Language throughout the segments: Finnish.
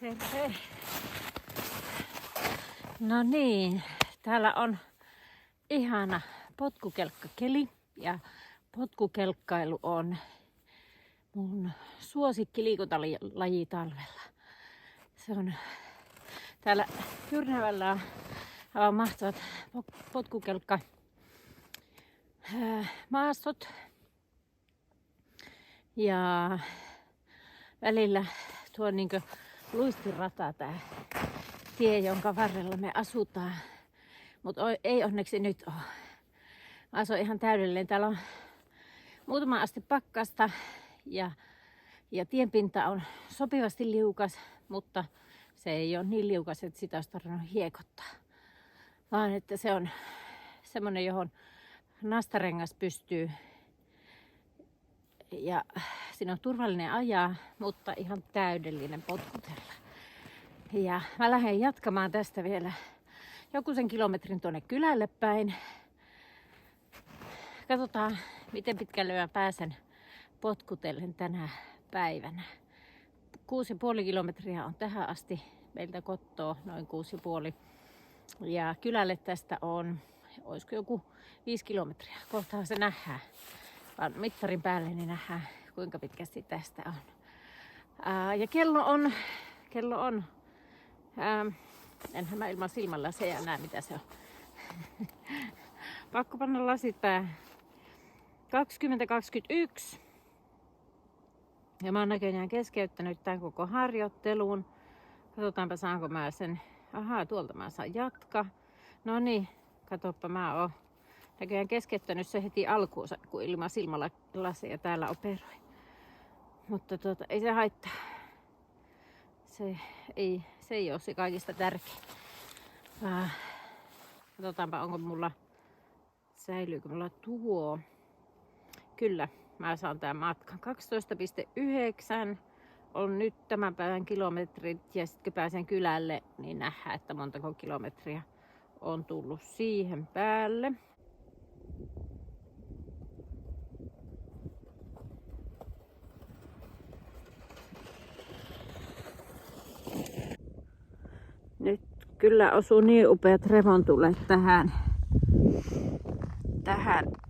Terve. No niin, täällä on ihana potkukelkkakeli ja potkukelkkailu on mun suosikki liikuntalaji talvella. Se on täällä Tyrnävällä on aivan mahtavat potkukelkka maastot ja välillä tuo niinkö luistinrata tää tie, jonka varrella me asutaan. Mutta ei onneksi nyt ole. Vaan se on ihan täydellinen. Täällä on muutama aste pakkasta ja tienpinta on sopivasti liukas, mutta se ei ole niin liukas, että sitä olisi tarvinnut hiekottaa. Vaan että se on semmoinen, johon nastarengas pystyy. Ja siinä on turvallinen ajaa, mutta ihan täydellinen potkutella. Ja mä lähden jatkamaan tästä vielä joku sen kilometrin tuonne kylälle päin. Katsotaan, miten pitkälle mä pääsen potkutellen tänä päivänä. 6,5 kilometriä on tähän asti meiltä kotoa, noin 6,5. Ja kylälle tästä on, olisiko joku 5 kilometriä. Kohtahan se nähdään. Vaan mittarin päälle niin nähdään, kuinka pitkästi tästä on. Ja kello on enhän mä ilman silmälaseja näe, mitä se on. Pakko panna lasit päähän. 20:21. Ja mä oon näköjään keskeyttänyt tämän koko harjoittelun. Katsotaanpa saanko mä sen. Ahaa, tuolta mä saan jatkaa. No niin, katoppa mä oon näköjään keskeyttänyt se heti alkuun, kun ilman silmälaseja täällä operoi. Mutta ei se haittaa. Se ei ole se kaikista tärkein. Katsotaanpa, säilyykö mulla tuo. Kyllä, mä saan tämän matkan. 12,9 on nyt tämän päivän kilometrit. Ja sitten kun pääsen kylälle, niin nähdään, että montako kilometriä on tullut siihen päälle. Nyt kyllä osuu niin upeat revontulet tähän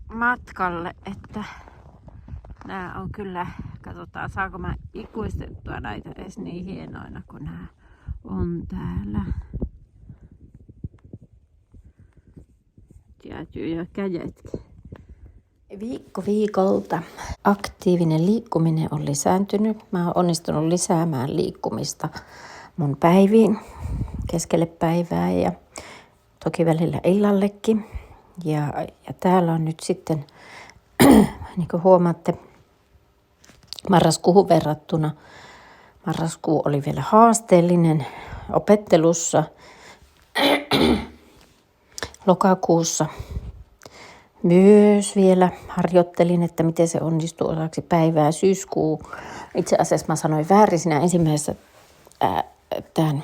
matkalle, että nämä on kyllä, katsotaan saako mä ikuistettua näitä edes niin hienoina kuin nämä on täällä. Jäätyy jo käjetkin. Viikko viikolta aktiivinen liikkuminen on lisääntynyt. Mä oon onnistunut lisäämään liikkumista mun päiviin keskelle päivää ja toki välillä illallekin. Ja täällä on nyt sitten, niin kuin huomaatte, marraskuuhun verrattuna. Marraskuu oli vielä haasteellinen opettelussa. Lokakuussa myös vielä harjoittelin, että miten se onnistuu osaksi päivää. Syyskuu, itse asiassa mä sanoin väärin siinä ensimmäisessä tämän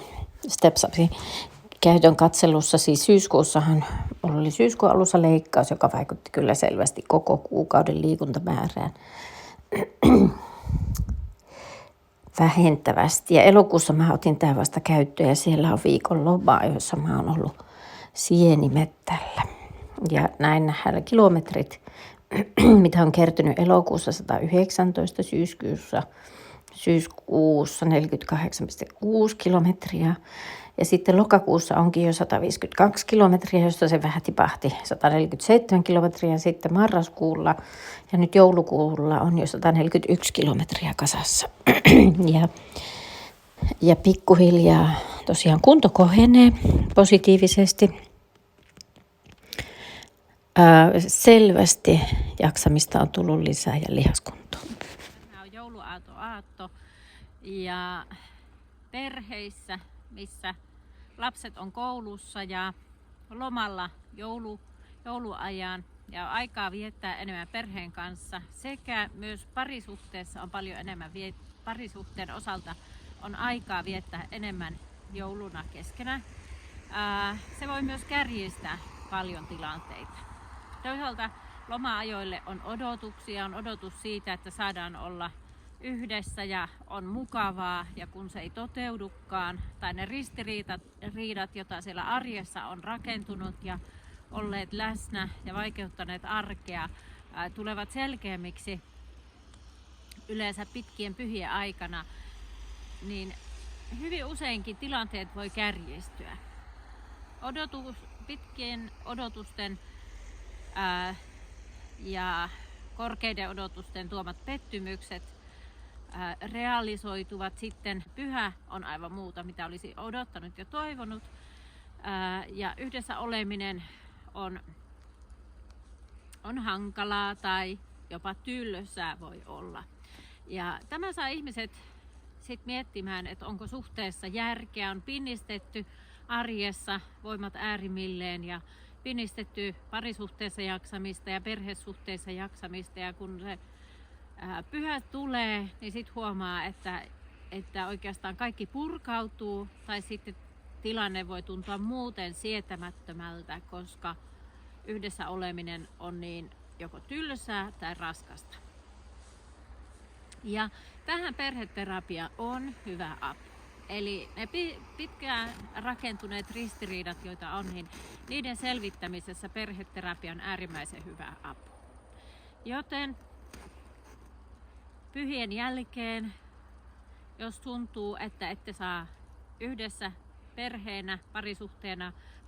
Steps Upin käytön katselussa. Siis syyskuussahan oli syyskuun alussa leikkaus, joka vaikutti kyllä selvästi koko kuukauden liikuntamäärään vähentävästi. Ja elokuussa mä otin tämän vasta käyttöön ja siellä on viikon lomaa, jossa mä oon ollut Sienimettällä. Ja näin nähdään kilometrit, mitä on kertynyt elokuussa 119, syyskuussa 48,6 kilometriä. Ja sitten lokakuussa onkin jo 152 kilometriä, josta se vähän tipahti 147 kilometriä sitten marraskuulla. Ja nyt joulukuulla on jo 141 kilometriä kasassa. Ja pikkuhiljaa tosiaan kunto kohenee positiivisesti. Selvästi jaksamista on tullut lisää ja lihaskuntoa. Tämä on jouluaatto ja perheissä, missä lapset on koulussa ja lomalla jouluajan ja aikaa viettää enemmän perheen kanssa sekä myös parisuhteessa on paljon enemmän parisuhteen osalta on aikaa viettää enemmän jouluna keskenään. Se voi myös kärjistää paljon tilanteita. Toisaalta loma-ajoille on odotuksia, on odotus siitä, että saadaan olla yhdessä ja on mukavaa, ja kun se ei toteudukaan, tai ne ristiriidat, joita siellä arjessa on rakentunut ja olleet läsnä ja vaikeuttaneet arkea, tulevat selkeämmiksi yleensä pitkien pyhien aikana, niin hyvin useinkin tilanteet voi kärjistyä. Pitkien odotusten ja korkeiden odotusten tuomat pettymykset realisoituvat sitten. Pyhä on aivan muuta, mitä olisi odottanut ja toivonut. Ja yhdessä oleminen on hankalaa tai jopa tylsää voi olla. Ja tämä saa ihmiset sit miettimään, että onko suhteessa järkeä, on pinnistetty arjessa voimat äärimmilleen ja pinnistetty parisuhteessa jaksamista ja perhesuhteessa jaksamista, ja kun se pyhä tulee, niin sitten huomaa, että oikeastaan kaikki purkautuu, tai sitten tilanne voi tuntua muuten sietämättömältä, koska yhdessä oleminen on niin joko tylsää tai raskasta. Ja tähän perheterapia on hyvä apu. Eli ne pitkään rakentuneet ristiriidat, joita on, niin niiden selvittämisessä perheterapia on äärimmäisen hyvä apu. Joten pyhien jälkeen, jos tuntuu, että ette saa yhdessä perheenä,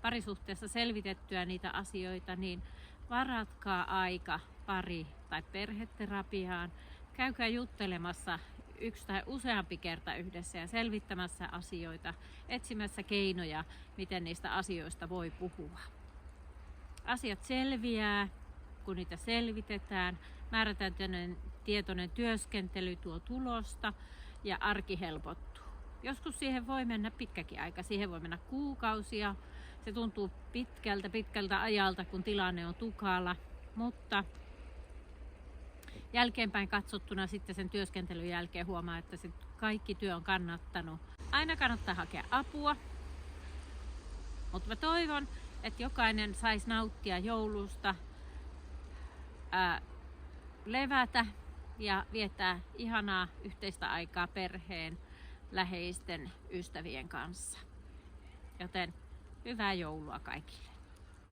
parisuhteessa selvitettyä niitä asioita, niin varatkaa aika pari- tai perheterapiaan. Käykää juttelemassa yksi tai useampi kerta yhdessä ja selvittämässä asioita, etsimässä keinoja, miten niistä asioista voi puhua. Asiat selviää, kun niitä selvitetään. Määrätietoinen tietoinen työskentely tuo tulosta ja arki helpottuu. Joskus siihen voi mennä pitkäkin aika, siihen voi mennä kuukausia. Se tuntuu pitkältä ajalta, kun tilanne on tukala, mutta jälkeenpäin katsottuna sitten sen työskentelyn jälkeen huomaa, että se kaikki työ on kannattanut. Aina kannattaa hakea apua, mutta mä toivon, että jokainen saisi nauttia joulusta, levätä ja viettää ihanaa yhteistä aikaa perheen, läheisten, ystävien kanssa. Joten hyvää joulua kaikille!